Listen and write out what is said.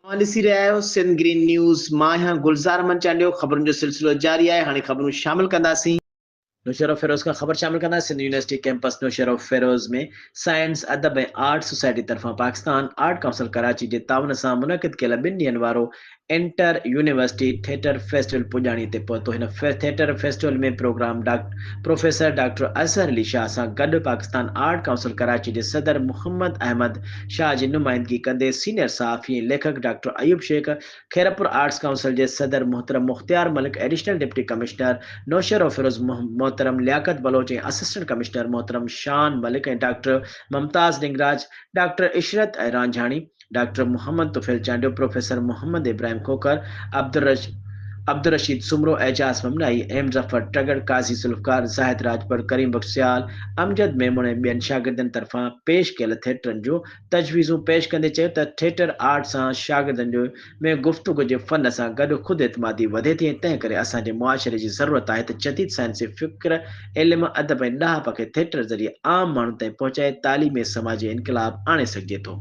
ॾिसी रहिया आहियो सिंध ग्रीन न्यूज़। मां आहियां गुलज़ार मंचांडियो। ख़बरुनि जो सिलसिलो जारी आहे। हाणे ख़बरूं शामिल कंदासीं। नौशेरा फेरोज़ खां ख़बर शामिल कंदासीं। सिंध यूनिवर्सिटी कैंपस नौशेरा फेरोज़ में साइंस अदब ऐं आर्ट सोसाइटी तरफ़ां पाकिस्तान आर्ट काउंसिल कराची जे ताउन सां मुनक़िद कयल 2 ॾींहंनि वारो इंटर यूनिवर्सिटी थिएटर फेस्टिवल पुॼाणी ते पहुतो। हिन थिएटर फेस्टिवल में programme professor doctor Azhar Ali Shah सां गॾु पाकिस्तान आर्ट काउंसिल कराची जे सदर मोहम्मद अहमद शाह जी नुमाइंदगी कंदे सीनियर सहाफ़ी ऐं लेखक doctor Ayub Shaikh, Khairpur arts council जे सदर मोहतरम Mukhtiar Malik, additional deputy commissioner Naushahro Feroze मोहतरम लियाकत बलोच ऐं असिस्टेंट कमिश्नर मोहतरम शान मलिक ऐं doctor Mumtaz Ningraj, doctor Ishrat Ranjhani, doctor Mohammad Tufail Chandio, professor Mohammad Ibrahim Khokhar, Abdul Rasheed Soomro, Ejaz Mamnai, M Zafar Tagar, Qazi Zulfiqar, Zahid Rajpar, Karim Bakhsh Sial, Amjad Memon ऐं ॿियनि शागिर्दनि तरफ़ां पेश कयल थिएटरनि जो तजवीज़ूं पेश कंदे चयो त थिएटर आर्ट सां शागिर्दनि में गुफ़्तगू जे फ़न सां गॾु ख़ुदि एतमादी वधे थी। तंहिं करे असांजे मुआशरे जी ज़रूरत आहे त जदीद साइंसी फ़िक्र, इल्म, अदब ऐं ॾाहप खे थिएटर ज़रिए आम माण्हुनि ताईं पहुचाए तालीमी समाजी इनक़लाब आणे सघिजे थो।